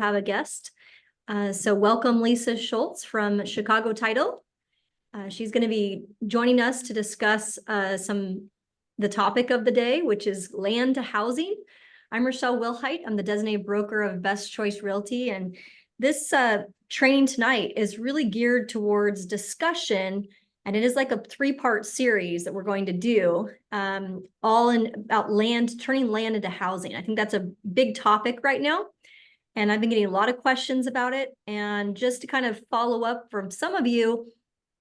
have a guest. So welcome Lisa Schultz from Chicago Title. She's going to be joining us to discuss the topic of the day, which is land to housing. I'm Rachelle Wilhite. I'm the designated broker of Best Choice Realty. And this training tonight is really geared towards discussion. And it is like a 3-part series that we're going to do, all about land, turning land into housing. I think that's a big topic right now. And I've been getting a lot of questions about it. And just to kind of follow up from some of you,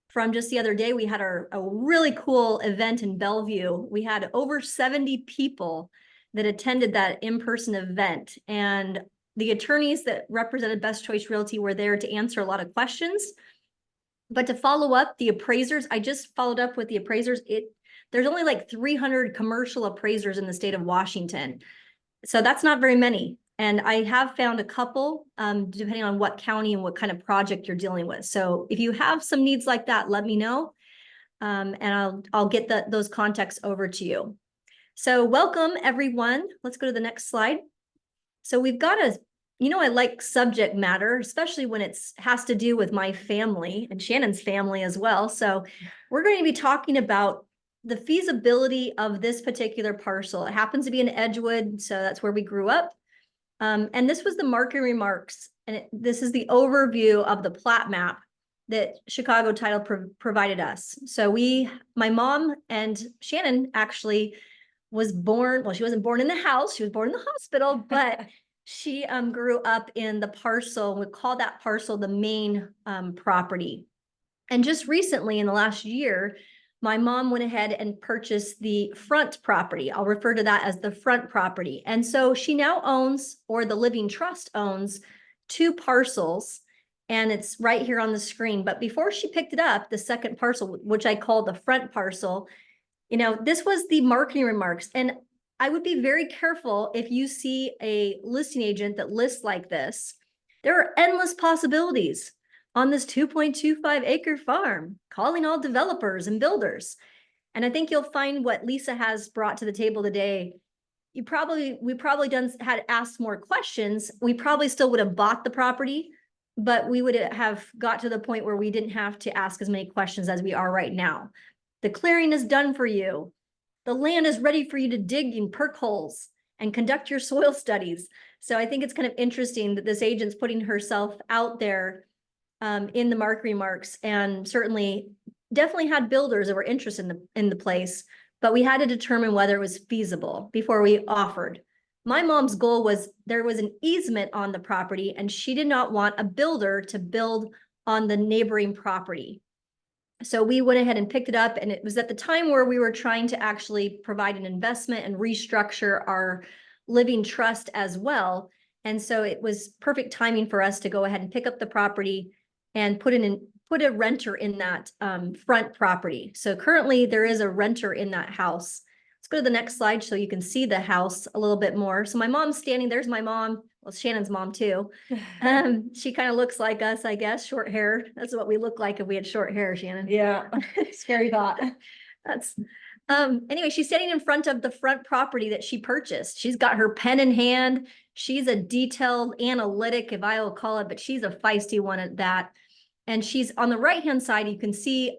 from just the other day, we had a really cool event in Bellevue. We had over 70 people that attended that in-person event. And the attorneys that represented Best Choice Realty were there to answer a lot of questions. But to follow up, the appraisers, I just followed up with the appraisers. There's only like 300 commercial appraisers in the state of Washington. So that's not very many. And I have found a couple, depending on what county and what kind of project you're dealing with. So if you have some needs like that, let me know. And I'll get those contacts over to you. So welcome everyone. Let's go to the next slide. So we've got I like subject matter, especially when it has to do with my family and Shannon's family as well. So we're going to be talking about the feasibility of this particular parcel. It happens to be in Edgewood, so that's where we grew up. And this was the market remarks, and this is the overview of the plat map that Chicago Title provided us. So my mom and Shannon actually was born, well, she wasn't born in the house, she was born in the hospital, but she grew up in the parcel. We call that parcel the main property. And just recently, in the last year, my mom went ahead and purchased the front property. I'll refer to that as the front property. And so she now owns, or the living trust owns, 2 parcels, and it's right here on the screen. But before she picked it up, the second parcel, which I call the front parcel, this was the marketing remarks. And I would be very careful if you see a listing agent that lists like this. There are endless possibilities on this 2.25 acre farm, calling all developers and builders. And I think you'll find what Lisa has brought to the table today. We probably had asked more questions. We probably still would have bought the property, but we would have got to the point where we didn't have to ask as many questions as we are right now. The clearing is done for you. The land is ready for you to dig in perk holes and conduct your soil studies. So I think it's kind of interesting that this agent's putting herself out there in the market remarks, and definitely had builders that were interested in the place, but we had to determine whether it was feasible before we offered. My mom's goal was there was an easement on the property, and she did not want a builder to build on the neighboring property. So we went ahead and picked it up, and it was at the time where we were trying to actually provide an investment and restructure our living trust as well. And so it was perfect timing for us to go ahead and pick up the property and put a renter in that front property. So currently there is a renter in that house. Let's go to the next slide so you can see the house a little bit more. So my mom's standing, there's my mom. Well, Shannon's mom too. She kind of looks like us, I guess, short hair. That's what we look like if we had short hair, Shannon. Yeah, scary thought. Anyway, she's standing in front of the front property that she purchased. She's got her pen in hand. She's a detailed analytic, if I will call it, but she's a feisty one at that. And she's on the right-hand side, you can see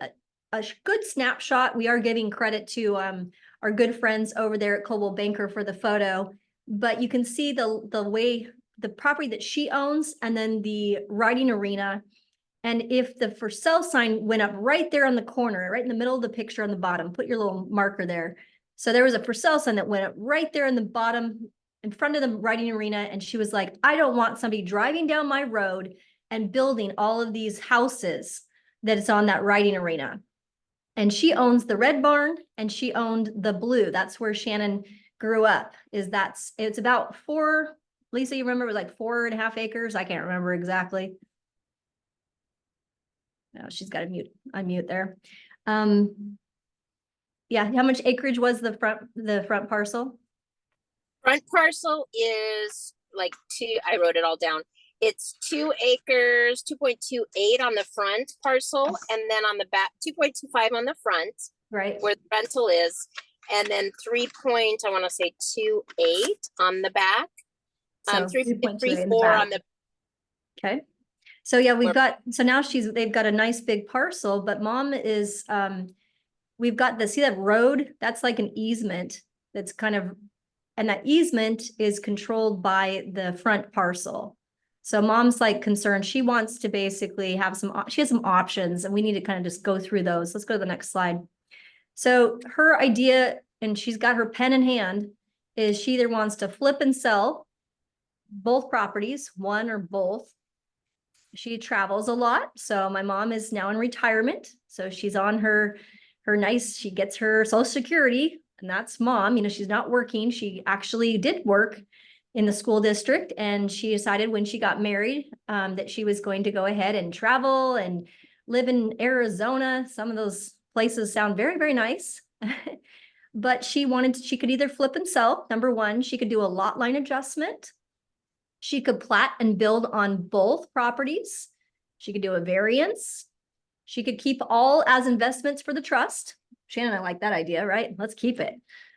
a good snapshot. We are giving credit to our good friends over there at Coldwell Banker for the photo, but you can see the property that she owns, and then the riding arena. And if the for sale sign went up right there on the corner, right in the middle of the picture on the bottom, put your little marker there. So there was a for sale sign that went up right there in the bottom in front of the riding arena. And she was like, I don't want somebody driving down my road and building all of these houses that is on that riding arena. And she owns the red barn, and she owned the blue. That's where Shannon grew up. It's about 4, Lisa, you remember, it was like 4.5 acres. I can't remember exactly. No, she's got to unmute there. Yeah, how much acreage was the front parcel? Front parcel is like I wrote it all down. It's 2 acres, 2.28 on the front parcel, and then on the back, 2.25 on the front, right where the rental is, and then 3.28 on the back. So 3.34 on the Okay. So yeah, We're- so now they've got a nice big parcel, but mom is, we've got see that road? That's like an easement that's kind of, and that easement is controlled by the front parcel. So mom's like concerned, she wants to basically have she has some options, and we need to kind of just go through those. Let's go to the next slide. So her idea, and she's got her pen in hand, is she either wants to flip and sell both properties, one or both. She travels a lot. So my mom is now in retirement. So she's on she gets her Social Security, and that's mom. She's not working. She actually did work in the school district, and she decided when she got married that she was going to go ahead and travel and live in Arizona. Some of those places sound very, very nice. But she could either flip and sell. Number one, she could do a lot line adjustment. She could plat and build on both properties. She could do a variance. She could keep all as investments for the trust. Shannon, I like that idea, right? Let's keep it.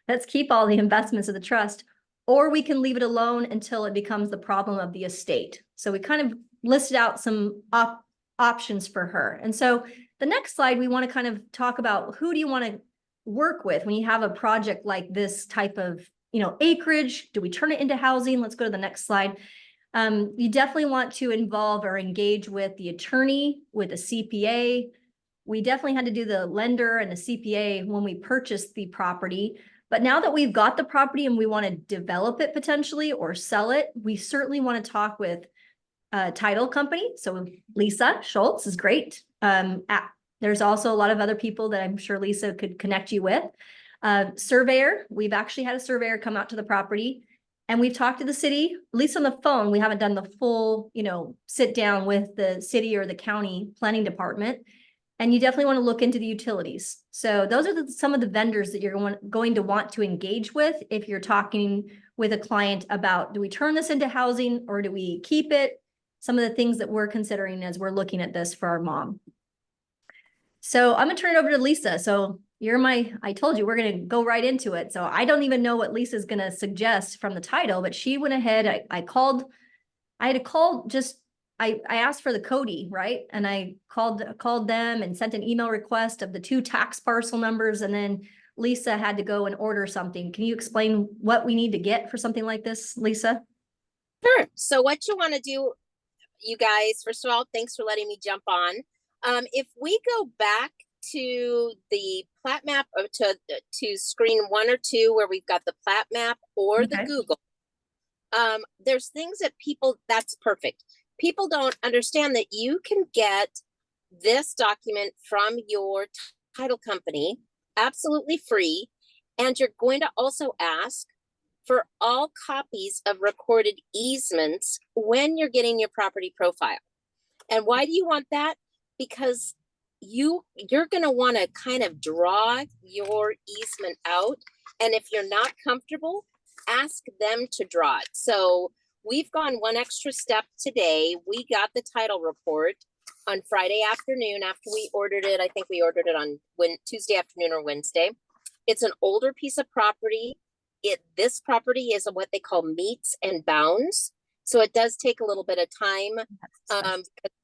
Let's keep all the investments of the trust, or we can leave it alone until it becomes the problem of the estate. So we kind of listed out some options for her. And so the next slide, we want to kind of talk about who do you want to work with when you have a project like this type of, acreage. Do we turn it into housing? Let's go to the next slide. You definitely want to involve or engage with the attorney, with a CPA. We definitely had to do the lender and the CPA when we purchased the property. But now that we've got the property and we want to develop it potentially or sell it, we certainly want to talk with a title company. So Lisa Schultz is great. There's also a lot of other people that I'm sure Lisa could connect you with. Surveyor, we've actually had a surveyor come out to the property, and we've talked to the city, at least on the phone. We haven't done the full, sit down with the city or the county planning department. And you definitely want to look into the utilities. So those are some of the vendors that you're going to want to engage with if you're talking with a client about, do we turn this into housing or do we keep it? Some of the things that we're considering as we're looking at this for our mom. So I'm gonna turn it over to Lisa. So I told you we're gonna go right into it. So I don't even know what Lisa's gonna suggest from the title, but she went ahead, I had to call I asked for the Cody, right? And I called them and sent an email request of the 2 tax parcel numbers. And then Lisa had to go and order something. Can you explain what we need to get for something like this, Lisa? Sure. So what you want to do, you guys, first of all, thanks for letting me jump on. If we go back to the plat map or to screen 1 or 2, where we've got the plat map or the Google, there's things that that's perfect. People don't understand that you can get this document from your title company absolutely free. And you're going to also ask for all copies of recorded easements when you're getting your property profile. And why do you want that? Because you're going to want to kind of draw your easement out. And if you're not comfortable, ask them to draw it. So we've gone one extra step today. We got the title report on Friday afternoon after we ordered it. I think we ordered it on Tuesday afternoon or Wednesday. It's an older piece of property. This property is what they call meets and bounds. So it does take a little bit of time.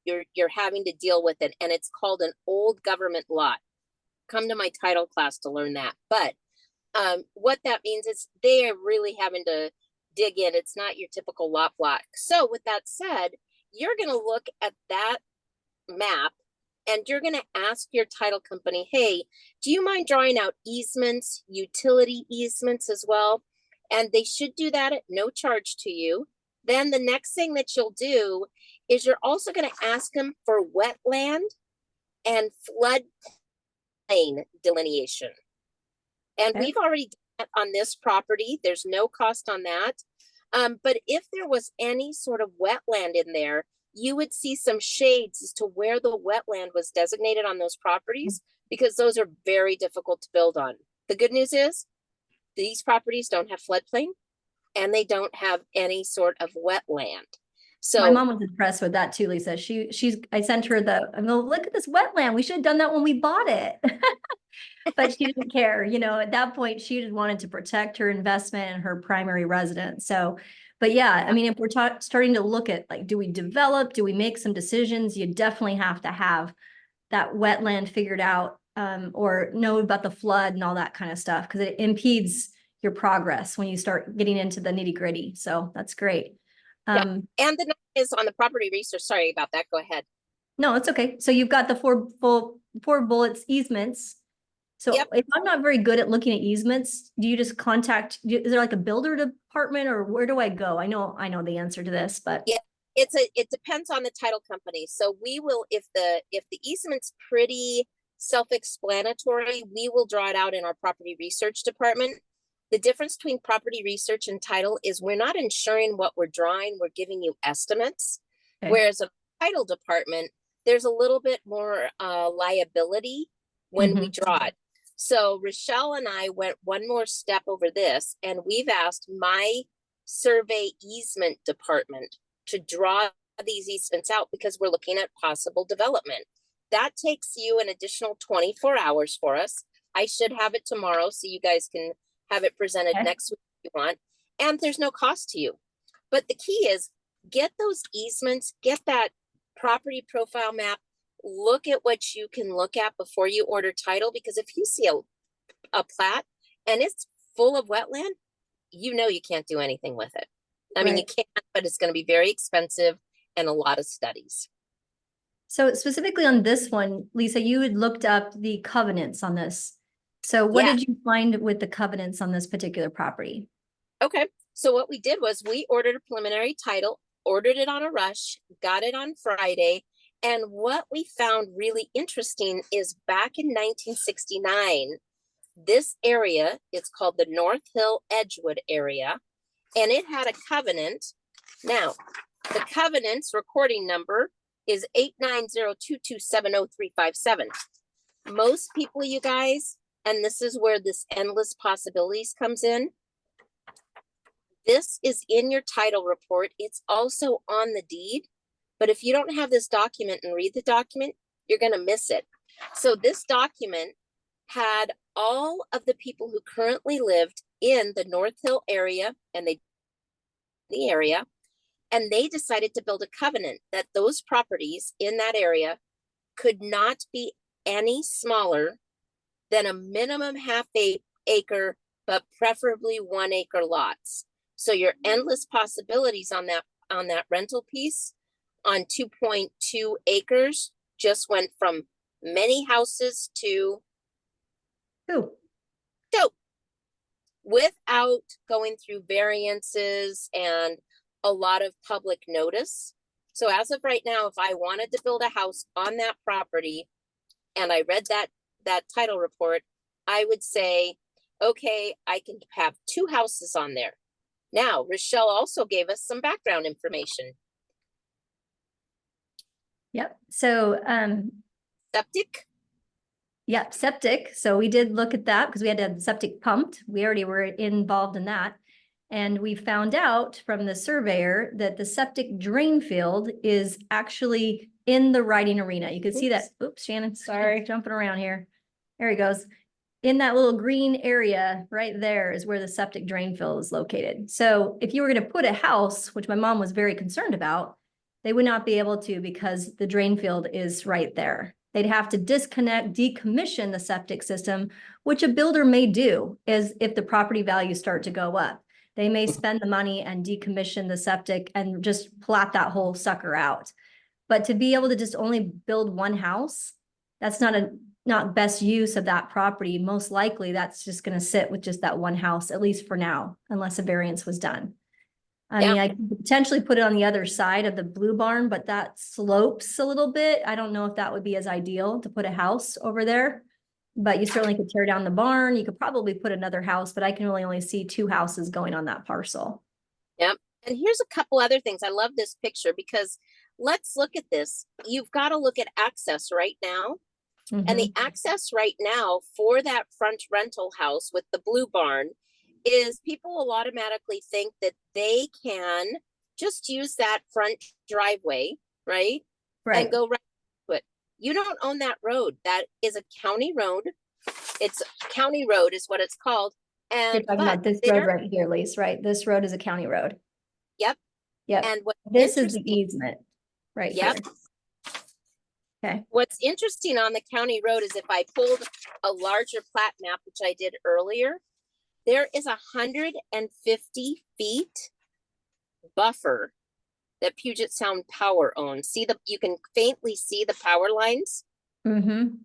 You're having to deal with it, and it's called an old government lot. Come to my title class to learn that. But what that means is they are really having to dig in. It's not your typical lot block. So with that said, you're going to look at that map and you're going to ask your title company, hey, do you mind drawing out easements, utility easements as well? And they should do that at no charge to you. Then the next thing that you'll do is you're also going to ask them for wetland and floodplain delineation. And we've already done that on this property. There's no cost on that. But if there was any sort of wetland in there, you would see some shades as to where the wetland was designated on those properties, because those are very difficult to build on. The good news is these properties don't have floodplain and they don't have any sort of wetland. So my mom was impressed with that too, Lisa. I sent her look at this wetland. We should have done that when we bought it. But she didn't care, at that point, she just wanted to protect her investment and her primary residence. So But yeah, I mean, if we're starting to look at like, do we develop, do we make some decisions? You definitely have to have that wetland figured out, or know about the flood and all that kind of stuff, because it impedes your progress when you start getting into the nitty gritty. So that's great. Yeah. And the note is on the property research. Sorry about that. Go ahead. No, it's okay. So you've got the four bullets easements. So Yep. if I'm not very good at looking at easements, do you just is there like a builder department, or where do I go? I know the answer to this, but Yeah, it depends on the title company. So we will, if the easement's pretty self-explanatory, we will draw it out in our property research department. The difference between property research and title is we're not ensuring what we're drawing, we're giving you estimates. okay. Whereas a title department, there's a little bit more liability when we draw it. So Rachelle and I went one more step over this, and we've asked my survey easement department to draw these easements out because we're looking at possible development. That takes you an additional 24 hours for us. I should have it tomorrow so you guys can have it presented next week if you want. And there's no cost to you. But the key is get those easements, get that property profile map, look at what you can look at before you order title, because if you see a plat and it's full of wetland, you know you can't do anything with it. I mean, you can, but it's going to be very expensive and a lot of studies. So specifically on this one, Lisa, you had looked up the covenants on this. So what did you find with the covenants on this particular property? Okay, so what we did was we ordered a preliminary title, ordered it on a rush, got it on Friday. And what we found really interesting is back in 1969, this area, it's called the North Hill Edgewood area, and it had a covenant. Now, the covenant's recording number is 89022700357. Most people, you guys, and this is where this endless possibilities comes in. This is in your title report. It's also on the deed. But if you don't have this document and read the document, you're going to miss it. So this document had all of the people who currently lived in the North Hill area, and they decided to build a covenant that those properties in that area could not be any smaller than a minimum half-acre, but preferably 1 acre lots. So your endless possibilities on that rental piece on 2.2 acres just went from many houses to two, without going through variances and a lot of public notice. So as of right now, if I wanted to build a house on that property and I read that title report, I would say, okay, I can have 2 houses on there. Now, Rachelle also gave us some background information. Yep. So, Septic. Yep, septic. So we did look at that because we had to have the septic pumped. We already were involved in that. And we found out from the surveyor that the septic drain field is actually in the riding arena. You can see that. Oops, Shannon, sorry, jumping around here. There he goes. In that little green area right there is where the septic drain field is located. So if you were going to put a house, which my mom was very concerned about, they would not be able to because the drain field is right there. They'd have to disconnect, decommission the septic system, which a builder may do is if the property values start to go up. They may spend the money and decommission the septic and just plat that whole sucker out. But to be able to just only build one house, that's not best use of that property. Most likely that's just going to sit with just that one house, at least for now, unless a variance was done. I mean, I could potentially put it on the other side of the blue barn, but that slopes a little bit. I don't know if that would be as ideal to put a house over there, but you certainly could tear down the barn. You could probably put another house, but I can really only see 2 houses going on that parcel. Yep. And here's a couple other things. I love this picture because let's look at this. You've got to look at access right now. And the access right now for that front rental house with the blue barn is people will automatically think that they can just use that front driveway, right? And go right to it. You don't own that road. That is a county road. It's county road is what it's called. And you're talking about this road right here, Lise, right? This road is a county road. Yep. Yep. And what's This is the interesting, easement right here. yep. Okay. What's interesting on the county road is if I pulled a larger plat map, which I did earlier, there is 150 feet buffer that Puget Sound Power owns. You can faintly see the power lines. Mm-hmm.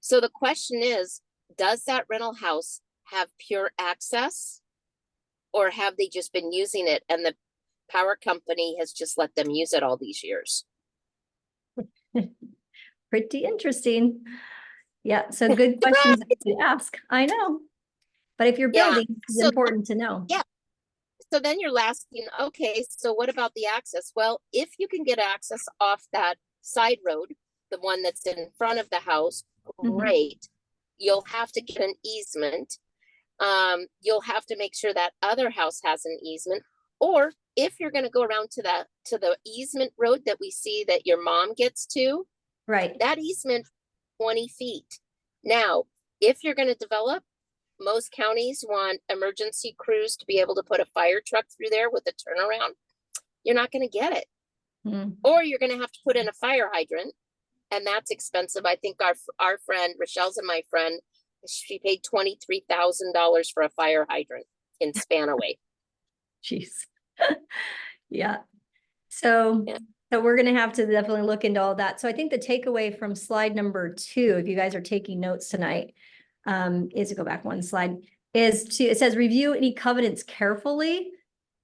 So the question is, does that rental house have pure access? Or have they just been using it and the power company has just let them use it all these years? Pretty interesting. Yeah, so good questions to ask. I know. But if you're Yeah. building, it's So important to know. yeah. So then you're asking, okay, so what about the access? Well, if you can get access off that side road, the one that's in front of the house, great. You'll have to get an easement. You'll have to make sure that other house has an easement. Or if you're going to go around to the easement road that we see that your mom gets to, Right. that easement 20 feet. Now, if you're going to develop, most counties want emergency crews to be able to put a fire truck through there with a turnaround. You're not going to get it. Mm. Or you're going to have to put in a fire hydrant, and that's expensive. I think our friend, Rachelle's and my friend, she paid $23,000 for a fire hydrant in Spanaway. Jeez. Yeah. So, Yeah. so we're gonna have to definitely look into all that. So I think the takeaway from slide number 2, if you guys are taking notes tonight, is to go back one slide, it says review any covenants carefully.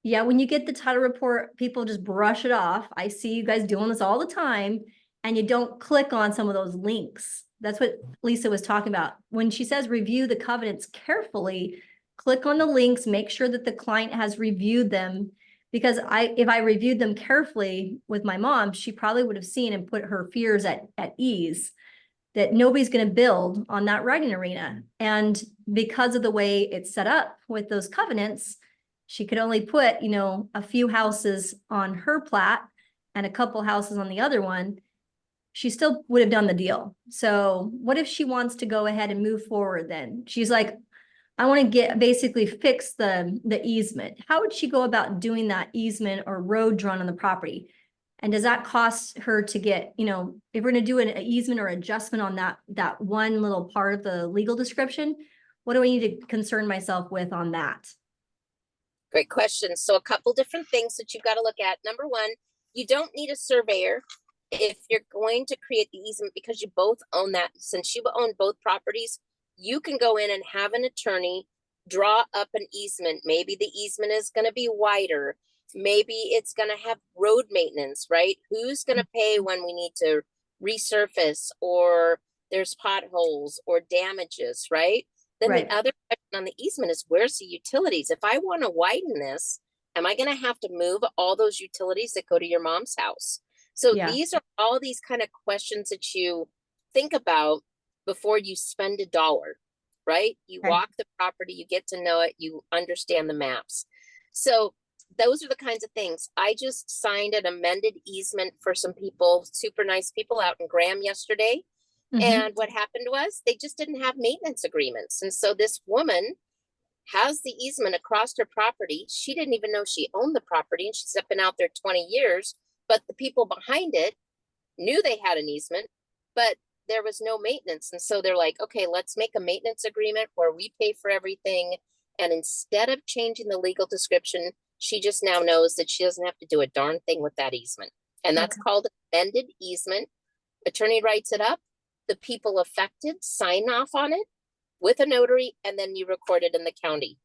Yeah, when you get the title report, people just brush it off. I see you guys doing this all the time, and you don't click on some of those links. That's what Lisa was talking about. When she says review the covenants carefully, click on the links, make sure that the client has reviewed them. Because if I reviewed them carefully with my mom, she probably would have seen and put her fears at ease that nobody's going to build on that riding arena. And because of the way it's set up with those covenants, she could only put, a few houses on her plat and a couple houses on the other one. She still would have done the deal. So what if she wants to go ahead and move forward then? She's like, I want to basically fix the easement. How would she go about doing that easement or road drawn on the property? And does that cost her to get, if we're going to do an easement or adjustment on that one little part of the legal description, what do I need to concern myself with on that? Great question. So a couple different things that you've got to look at. Number one, you don't need a surveyor if you're going to create the easement because you both own that. Since you own both properties, you can go in and have an attorney draw up an easement. Maybe the easement is going to be wider. Maybe it's going to have road maintenance, right? Who's going to pay when we need to resurface or there's potholes or damages, right? Then Right. the other question on the easement is where's the utilities? If I want to widen this, am I going to have to move all those utilities that go to your mom's house? So Yeah. these are all these kind of questions that you think about before you spend a dollar, right? You Okay. walk the property, you get to know it, you understand the maps. So those are the kinds of things. I just signed an amended easement for some people, super nice people out in Graham yesterday. And what happened was they just didn't have maintenance agreements. And so this woman has the easement across her property. She didn't even know she owned the property and she's been out there 20 years, but the people behind it knew they had an easement, but there was no maintenance. And so they're like, okay, let's make a maintenance agreement where we pay for everything. And instead of changing the legal description, she just now knows that she doesn't have to do a darn thing with that easement. And that's called amended easement. Attorney writes it up. The people affected sign off on it with a notary, and then you record it in the county.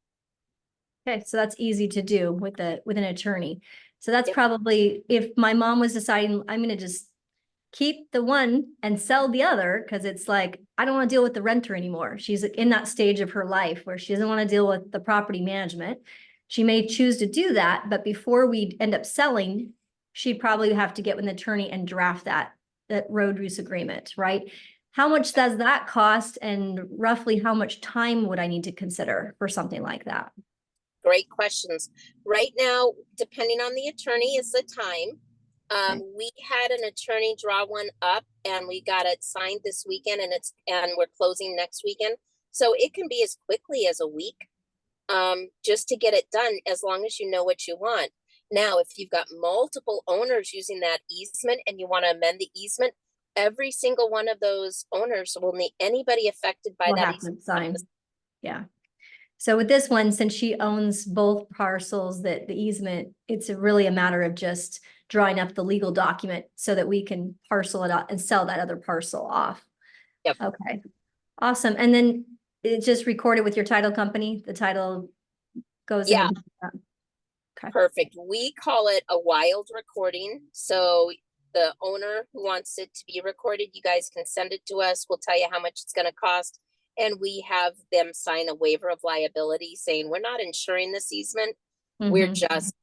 Okay, so that's easy to do with an attorney. So that's Yep. probably if my mom was deciding I'm going to just keep the one and sell the other because it's like I don't want to deal with the renter anymore. She's in that stage of her life where she doesn't want to deal with the property management. She may choose to do that, but before we end up selling, she'd probably have to get with an attorney and draft that road use agreement, right? How much does that cost, and roughly how much time would I need to consider for something like that? Great questions. Right now, depending on the attorney, is the time. We had an attorney draw one up and we got it signed this weekend and we're closing next weekend. So it can be as quickly as a week, just to get it done as long as you know what you want. Now, if you've got multiple owners using that easement and you want to amend the easement, every single one of those owners will need, anybody affected by We'll that have to easement. sign. Yeah. So with this one, since she owns both parcels, that the easement, it's really a matter of just drawing up the legal document so that we can parcel it out and sell that other parcel off. Yep. Okay, awesome. And then it's just recorded with your title company, the title goes in. Yeah. Okay. Perfect. We call it a wild recording. So the owner who wants it to be recorded, you guys can send it to us. We'll tell you how much it's going to cost. And we have them sign a waiver of liability saying we're not insuring this easement. We're Mhm. just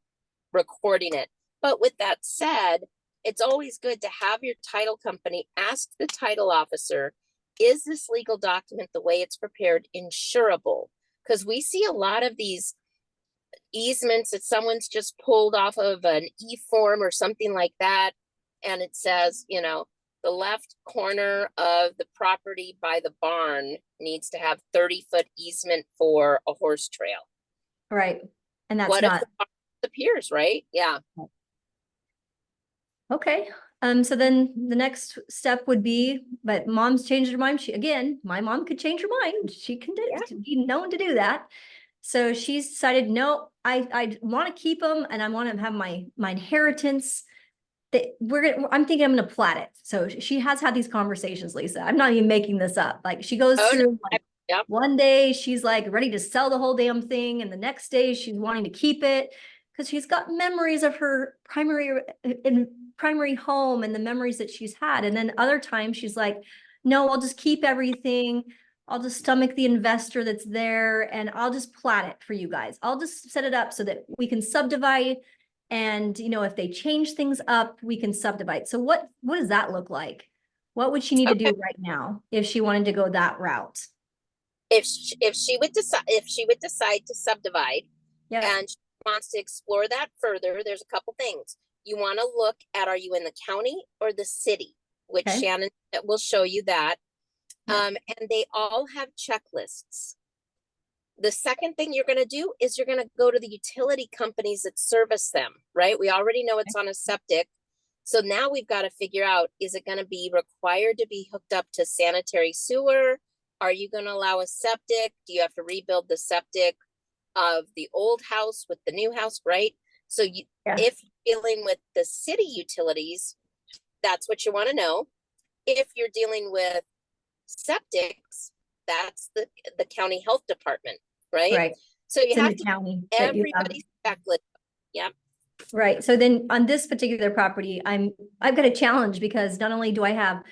recording it. But with that said, it's always good to have your title company ask the title officer, is this legal document the way it's prepared insurable? Because we see a lot of these easements that someone's just pulled off of an e-form or something like that. And it says, you know, the left corner of the property by the barn needs to have 30-foot easement for a horse trail. Right. And that's What if not, the barn appears, right? Yeah. okay. So then the next step would be, but mom's changed her mind. She, again, my mom could change her mind. She can be known to do that. So she's decided, no, I want to keep them and I want to have my inheritance. That I'm thinking I'm gonna plat it. So she has had these conversations, Lisa. I'm not even making this up. Like she goes Oh, through like, yep. one day she's like ready to sell the whole damn thing, and the next day she's wanting to keep it because she's got memories of her primary home and the memories that she's had. And then other times she's like, no, I'll just keep everything. I'll just stomach the investor that's there and I'll just plat it for you guys. I'll just set it up so that we can subdivide. And, you know, if they change things up, we can subdivide. So what does that look like? What would she need to do right now if she wanted to go that route? If she would decide to subdivide, Yeah. and she wants to explore that further, there's a couple things. You want to look at, are you in the county or the city? Which Okay. Shannon will show you that. Yeah. And they all have checklists. The second thing you're going to do is you're going to go to the utility companies that service them, right? We already know it's on a septic. So now we've got to figure out, is it going to be required to be hooked up to sanitary sewer? Are you going to allow a septic? Do you have to rebuild the septic of the old house with the new house, right? So if you're dealing with the city utilities, that's what you want to know. If you're dealing with septics, that's the county health department, right? Right. So you It's in have the to county. everybody's checklist. Yeah. Right. So then on this particular property, I've got a challenge because not only do I have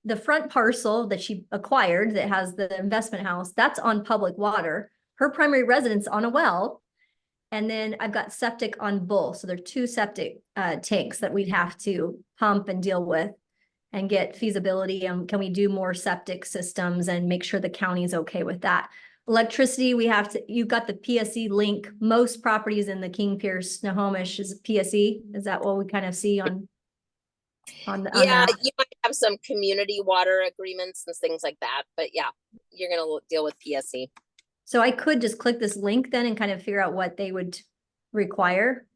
the front parcel that she acquired that has the investment house, that's on public water, her primary residence on a well. And then I've got septic on both. So there are two septic tanks that we'd have to pump and deal with and get feasibility. Can we do more septic systems and make sure the county is okay with that? Electricity, you've got the PSE link. Most properties in the King Pierce, Snohomish is PSE. Is that what we kind of see on Yeah, that? you might have some community water agreements and things like that, but yeah, you're going to deal with PSE. So I could just click this link then and kind of figure out what they would require.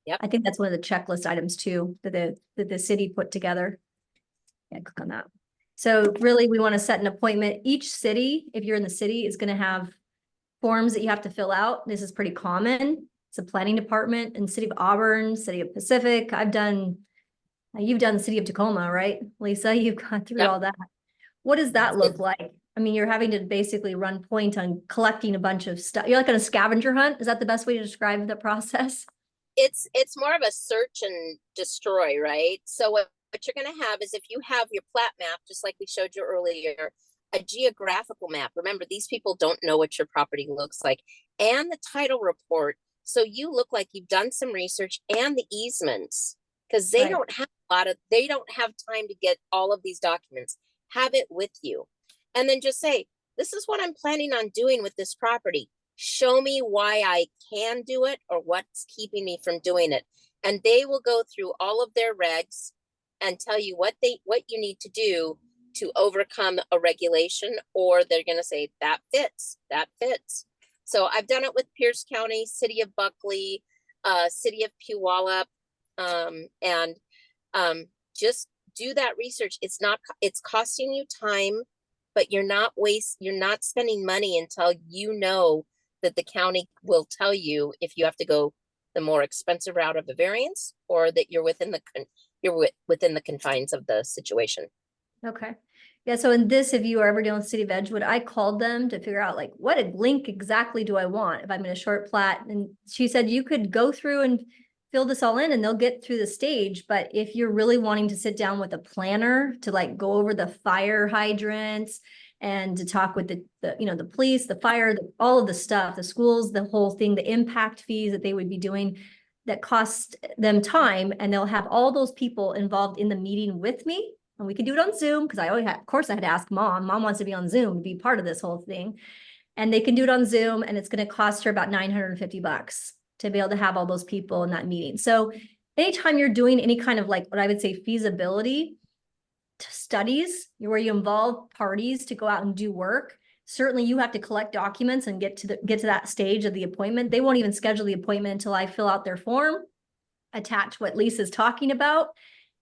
Yep. I think that's one of the checklist items too, that the city put together. Yeah, click on that. So really, we want to set an appointment. Each city, if you're in the city, is going to have forms that you have to fill out. This is pretty common. It's a planning department in City of Auburn, City of Pacific. You've done the City of Tacoma, right? Lisa, you've gone through Yep. all that. What does that look like? I mean, you're having to basically run point on collecting a bunch of stuff. You're like on a scavenger hunt. Is that the best way to describe the process? It's more of a search and destroy, right? So what you're going to have is, if you have your plat map, just like we showed you earlier, a geographical map. Remember, these people don't know what your property looks like, and the title report. So you look like you've done some research, and the easements, because they Right. don't have they don't have time to get all of these documents. Have it with you. And then just say, this is what I'm planning on doing with this property. Show me why I can do it or what's keeping me from doing it. And they will go through all of their regs and tell you what you need to do to overcome a regulation, or they're going to say that fits. So I've done it with Pierce County, City of Buckley, City of Puyallup, and just do that research. It's costing you time, but you're not spending money until you know that the county will tell you if you have to go the more expensive route of a variance, or that you're within the confines of the situation. Okay. Yeah, so in this, if you are ever dealing with City of Edgewood, I called them to figure out like what a link exactly do I want if I'm in a short plat. And she said you could go through and fill this all in and they'll get through the stage. But if you're really wanting to sit down with a planner to like go over the fire hydrants and to talk with the police, the fire, all of the stuff, the schools, the whole thing, the impact fees that they would be doing, that cost them time, and they'll have all those people involved in the meeting with me. And we can do it on Zoom because of course I had to ask mom. Mom wants to be on Zoom to be part of this whole thing. And they can do it on Zoom, and it's going to cost her about $950 to be able to have all those people in that meeting. So anytime you're doing any kind of like what I would say feasibility studies, where you involve parties to go out and do work, certainly you have to collect documents and get to that stage of the appointment. They won't even schedule the appointment until I fill out their form, attach what Lisa's talking about,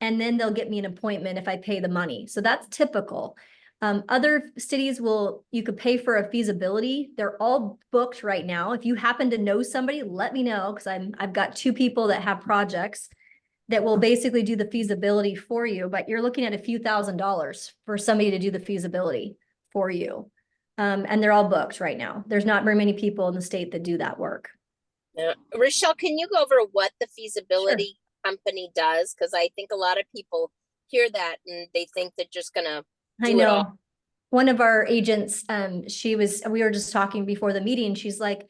and then they'll get me an appointment if I pay the money. So that's typical. Other cities you could pay for a feasibility. They're all booked right now. If you happen to know somebody, let me know, because I've got 2 people that have projects that will basically do the feasibility for you, but you're looking at a few $1,000s for somebody to do the feasibility for you. And they're all booked right now. There's not very many people in the state that do that work. Rachelle, can you go over what the feasibility company does? Because I think a lot of people hear that and they think they're just gonna do it all. One of our agents, we were just talking before the meeting. She's like,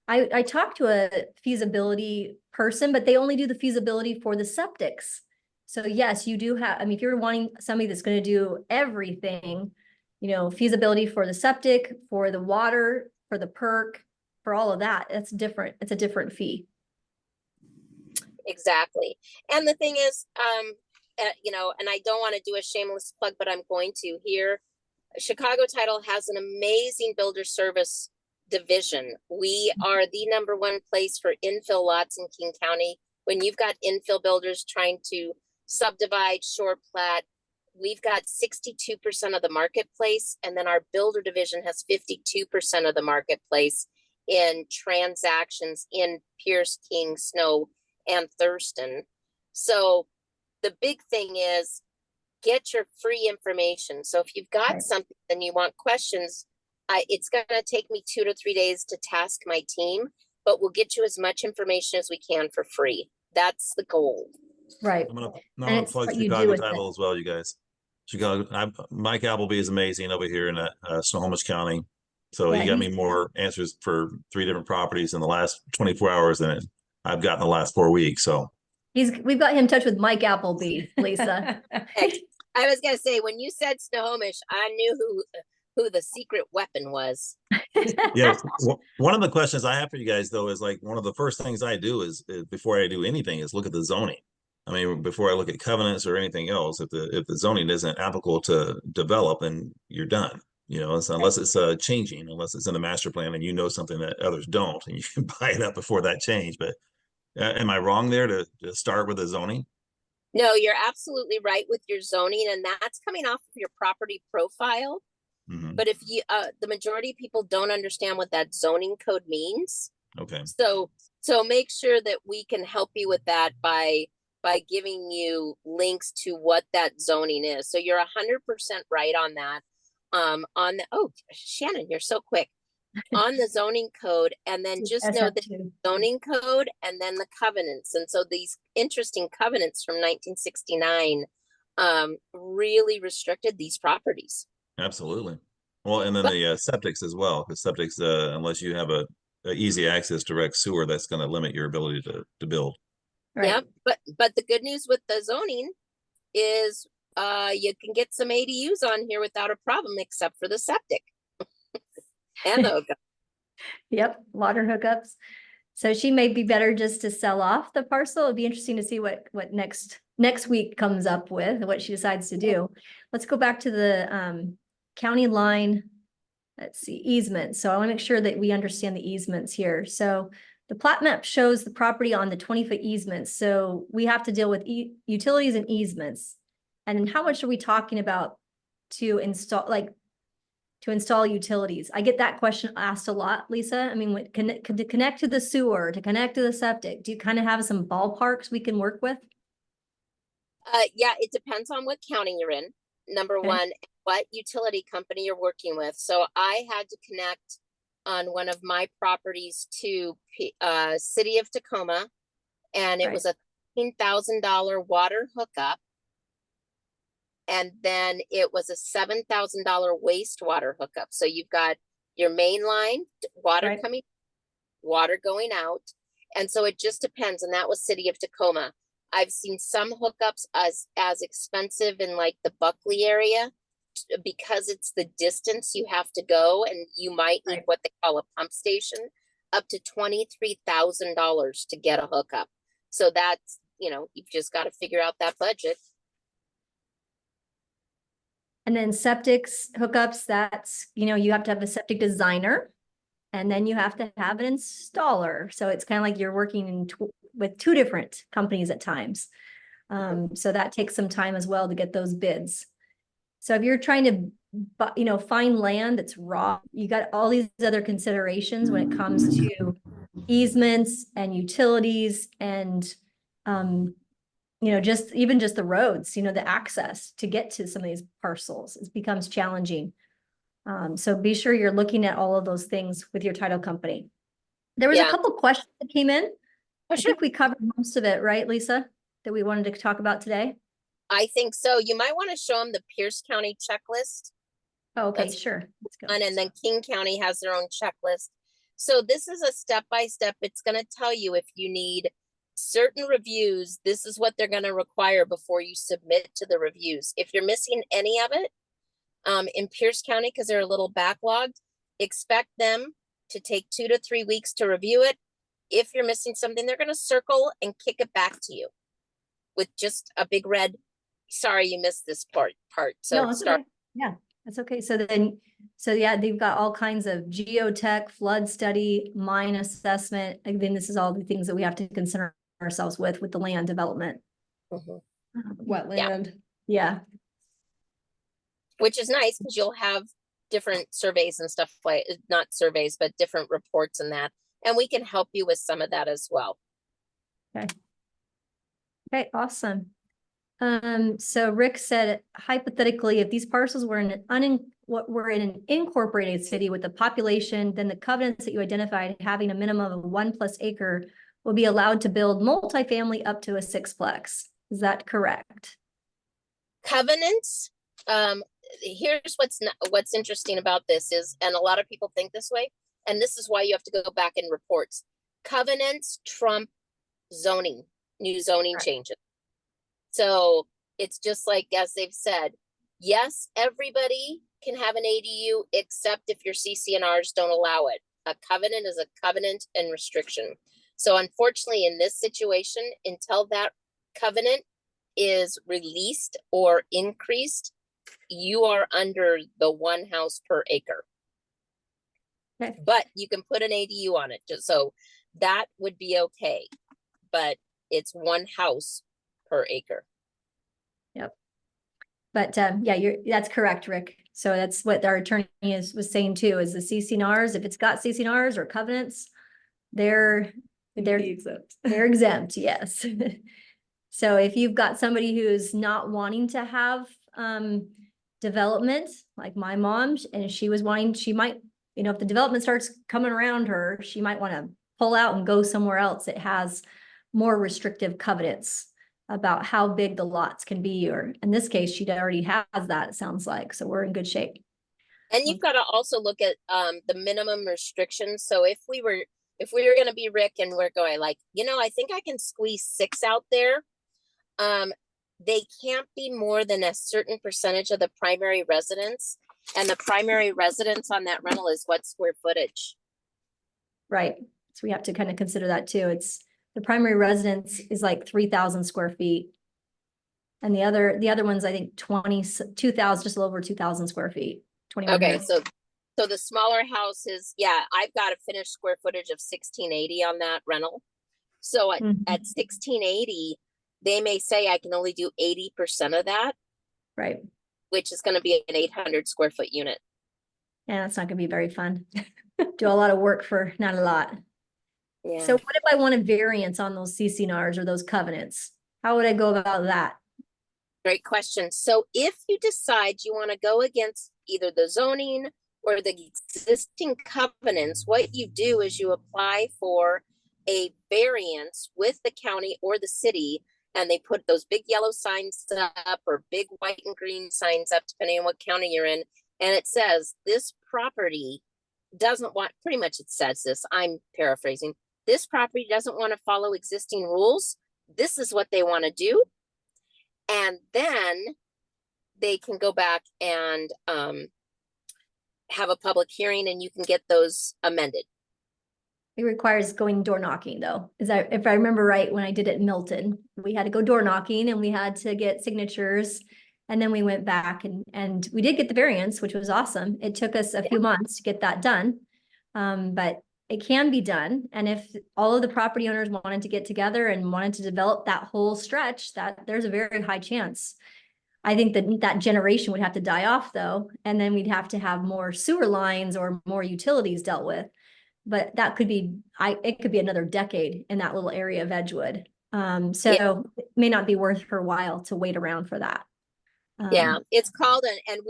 I talked to a feasibility person, but they only do the feasibility for the septics. So yes, you do have, I mean, if you're wanting somebody that's going to do everything, feasibility for the septic, for the water, for the perk, for all of that, it's different. It's a different fee. Exactly. And the thing is, and I don't want to do a shameless plug, but I'm going to here. Chicago Title has an amazing builder service division. We are the #1 place for infill lots in King County. When you've got infill builders trying to subdivide, short plat, we've got 62% of the marketplace. And then our builder division has 52% of the marketplace in transactions in Pierce, King, Snow, and Thurston. So the big thing is get your free information. So if you've got something and you want questions, it's going to take me 2 to 3 days to task my team, but we'll get you as much information as we can for free. That's the goal. Right. I'm gonna plug Chicago Title as well, you guys. Mike Appleby is amazing over here in Snohomish County. So he got me more answers for 3 different properties in the last 24 hours than I've gotten the last 4 weeks. So we've got him in touch with Mike Appleby, Lisa. I was gonna say, when you said Snohomish, I knew who the secret weapon was. Yeah, one of the questions I have for you guys though is like one of the first things I do is before I do anything is look at the zoning. I mean, before I look at covenants or anything else, if the zoning isn't applicable to develop, then you're done. Unless it's changing, unless it's in the master plan and you know something that others don't, and you can buy it up before that change. But am I wrong there to start with the zoning? No, you're absolutely right with your zoning, and that's coming off of your property profile. Mm-hmm. But if you, the majority of people don't understand what that zoning code means. Okay. So make sure that we can help you with that by giving you links to what that zoning is. So you're 100% right on that. Shannon, you're so quick. On the zoning code, and then just know the zoning code and then the covenants. And so these interesting covenants from 1969 really restricted these properties. Absolutely. Well, and then the septics as well, because septics, unless you have a easy access direct sewer, that's going to limit your ability to build. Right. Yeah, but the good news with the zoning is you can get some ADUs on here without a problem, except for the septic. And the hookup. Yep, water hookups. So she may be better just to sell off the parcel. It'd be interesting to see what next week comes up with, what she decides to do. Let's go back to the county line. Let's see, easements. So I want to make sure that we understand the easements here. So The plat map shows the property on the 20-foot easements, so we have to deal with utilities and easements. And then how much are we talking about to install, to install utilities? I get that question asked a lot, Lisa. I mean, to connect to the sewer, to connect to the septic, do you kind of have some ballparks we can work with? Yeah, it depends on what county you're in. Number Okay. one, what utility company you're working with. So I had to connect on one of my properties to City of Tacoma, and it Right. was a $15,000 water hookup. And then it was a $7,000 wastewater hookup. So you've got your main line, water Right. coming, water going out. And so it just depends. And that was City of Tacoma. I've seen some hookups as expensive in like the Buckley area because it's the distance you have to go, and you might need Right. what they call a pump station, up to $23,000 to get a hookup. So that's, you've just got to figure out that budget. And then septics, hookups, that's, you have to have a septic designer. And then you have to have an installer. So it's kind of like you're working with two different companies at times. So that takes some time as well to get those bids. So if you're trying to, find land that's raw, you got all these other considerations when it comes to easements and utilities and, just the roads, the access to get to some of these parcels, it becomes challenging. So be sure you're looking at all of those things with your title company. There was a Yeah. couple questions that came in. Oh, I sure. think we covered most of it, right, Lisa? That we wanted to talk about today? I think so. You might want to show them the Pierce County checklist. Oh, okay, That's sure. Let's go. And then King County has their own checklist. So this is a step-by-step. It's going to tell you if you need certain reviews, this is what they're going to require before you submit to the reviews. If you're missing any of it, in Pierce County, because they're a little backlogged, expect them to take 2 to 3 weeks to review it. If you're missing something, they're going to circle and kick it back to you with just a big red, sorry, you missed this part. So No, that's okay. Yeah, that's okay. So yeah, they've got all kinds of geotech, flood study, mine assessment. Again, this is all the things that we have to consider ourselves with the land development. Mhm. Wetland. Yeah, Which is nice because you'll have different surveys and stuff, like not surveys, but different reports and that. And we can help you with some of that as well. okay, awesome. So Rick said, hypothetically, if these parcels were in an incorporated city with a population, then the covenants that you identified having a minimum of 1+ acre will be allowed to build multifamily up to a 6-plex. Is that correct? Covenants, here's what's interesting about this is, and a lot of people think this way, and this is why you have to go back in reports. Covenants trump zoning, new zoning Right. changes. So it's just like, as they've said, yes, everybody can have an ADU except if your CC&Rs don't allow it. A covenant is a covenant and restriction. So unfortunately, in this situation, until that covenant is released or increased, you are under the 1 house per acre. Okay. But you can put an ADU on it, just so that would be okay. But it's 1 house per acre. Yep. But yeah, that's correct, Rick. So that's what our attorney was saying too, is the CC&Rs, if it's got CC&Rs or covenants, they're exempt. They're exempt, yes. So if you've got somebody who's not wanting to have development, like my mom, and she might, if the development starts coming around her, she might want to pull out and go somewhere else that has more restrictive covenants about how big the lots can be, or in this case, she already has that, it sounds like, so we're in good shape. And you've got to also look at the minimum restrictions. So if we were going to be Rick and we're going like, I think I can squeeze 6 out there. They can't be more than a certain percentage of the primary residence. And the primary residence on that rental is what square footage? Right, so we have to kind of consider that too. It's the primary residence is like 3,000 square feet. And the other one's, I think, 22,000, just a little over 2,000 square feet. 2,100. Okay, so So the smaller house is, yeah, I've got a finished square footage of 1680 on that rental. So at Mhm. 1680, they may say I can only do 80% of that, Right. which is going to be an 800 square foot unit. Yeah, that's not gonna be very fun. Do a lot of work for not a lot. Yeah. So what if I want a variance on those CCNRs or those covenants? How would I go about that? Great question. So if you decide you want to go against either the zoning or the existing covenants, what you do is you apply for a variance with the county or the city, and they put those big yellow signs up or big white and green signs up, depending on what county you're in. And it says this property doesn't want, pretty much it says this, I'm paraphrasing, this property doesn't want to follow existing rules. This is what they want to do. And then they can go back and have a public hearing and you can get those amended. It requires going door knocking though. If I remember right, when I did it in Milton, we had to go door knocking and we had to get signatures. And then we went back and we did get the variance, which was awesome. It took us a few months to get that done. But it can be done. And if all of the property owners wanted to get together and wanted to develop that whole stretch, that there's a very high chance. I think that that generation would have to die off though, and then we'd have to have more sewer lines or more utilities dealt with. But that could be, it could be another decade in that little area of Edgewood. So it may not be worth her while to wait around for that. Yeah, it's called and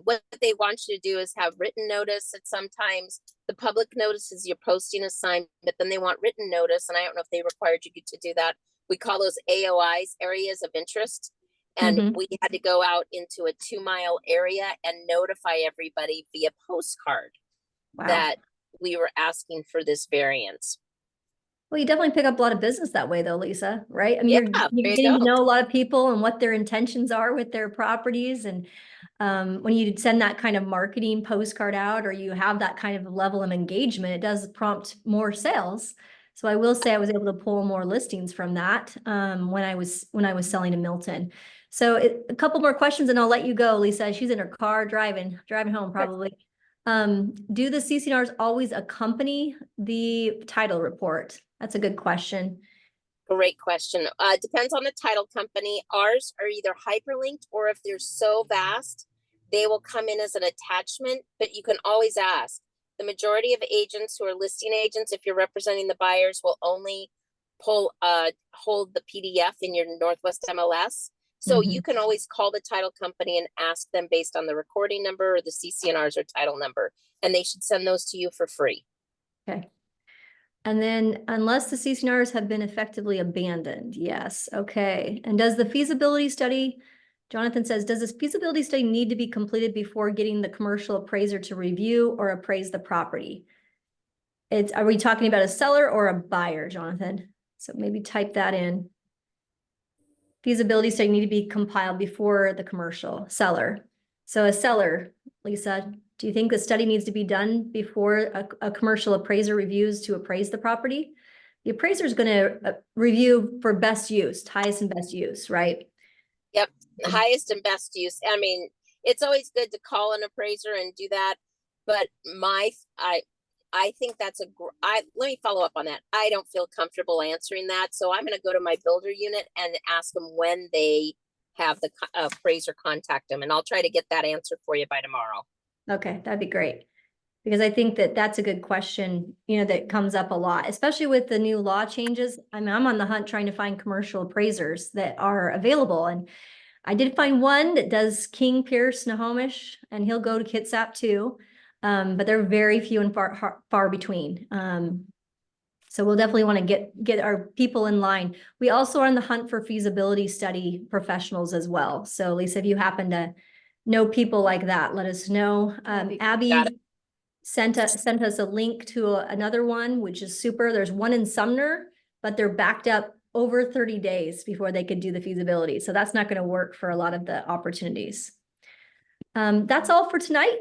what they want you to do is have written notice. That sometimes the public notice is you're posting a sign, but then they want written notice, and I don't know if they required you to do that. We call those AOIs, areas of interest. And we had to go out into a 2-mile area and notify everybody via postcard that we were asking for this variance. Well, you definitely pick up a lot of business that way though, Lisa, right? I mean, Yeah, you're there you getting to go. know a lot of people and what their intentions are with their properties. And when you send that kind of marketing postcard out or you have that kind of level of engagement, it does prompt more sales. So I will say I was able to pull more listings from that when I was selling to Milton. So a couple more questions and I'll let you go, Lisa. She's in her car driving home probably. Do the CCNRs always accompany the title report? That's a good question. Great question. Depends on the title company. Ours are either hyperlinked or if they're so vast, they will come in as an attachment, but you can always ask. The majority of agents who are listing agents, if you're representing the buyers, will only hold the PDF in your Northwest MLS. So you can always call the title company and ask them based on the recording number or the CCNRs or title number, and they should send those to you for free. Okay. And then unless the CCNRs have been effectively abandoned, yes, okay. And does the feasibility study, Jonathan says, does this feasibility study need to be completed before getting the commercial appraiser to review or appraise the property? Are we talking about a seller or a buyer, Jonathan? So maybe type that in. Feasibility study need to be compiled before the commercial seller. So a seller, Lisa, do you think the study needs to be done before a commercial appraiser reviews to appraise the property? The appraiser is going to review for best use, highest and best use, right? Yep, highest and best use. I mean, it's always good to call an appraiser and do that, but I think that's let me follow up on that. I don't feel comfortable answering that, so I'm going to go to my builder unit and ask them when they have the appraiser contact them, and I'll try to get that answer for you by tomorrow. Okay, that'd be great. Because I think that that's a good question, that comes up a lot, especially with the new law changes. I mean, I'm on the hunt trying to find commercial appraisers that are available. And I did find one that does King, Pierce, Snohomish, and he'll go to Kitsap too. But they're very few and far between. So we'll definitely want to get our people in line. We also are on the hunt for feasibility study professionals as well. So Lisa, if you happen to know people like that, let us know. Abby sent us a link to another one, which is super. There's one in Sumner, but they're backed up over 30 days before they could do the feasibility. So that's not going to work for a lot of the opportunities. That's all for tonight.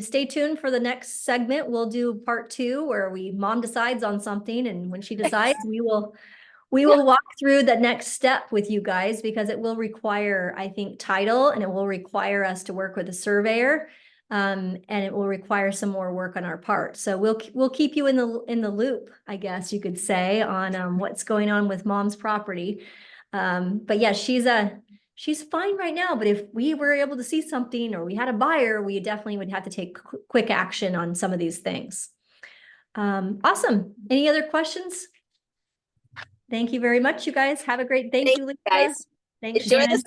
Stay tuned for the next segment. We'll do part 2 where mom decides on something, and when she decides, we will walk through the next step with you guys, because it will require, I think, title, and it will require us to work with a surveyor. And it will require some more work on our part. So we'll keep you in the loop, I guess you could say, on what's going on with mom's property. But yeah, she's fine right now, but if we were able to see something or we had a buyer, we definitely would have to take quick action on some of these things. Awesome. Any other questions? Thank you very much, you guys. Have a great, thank you, Lisa. Guys. Thanks, Enjoy Shannon. the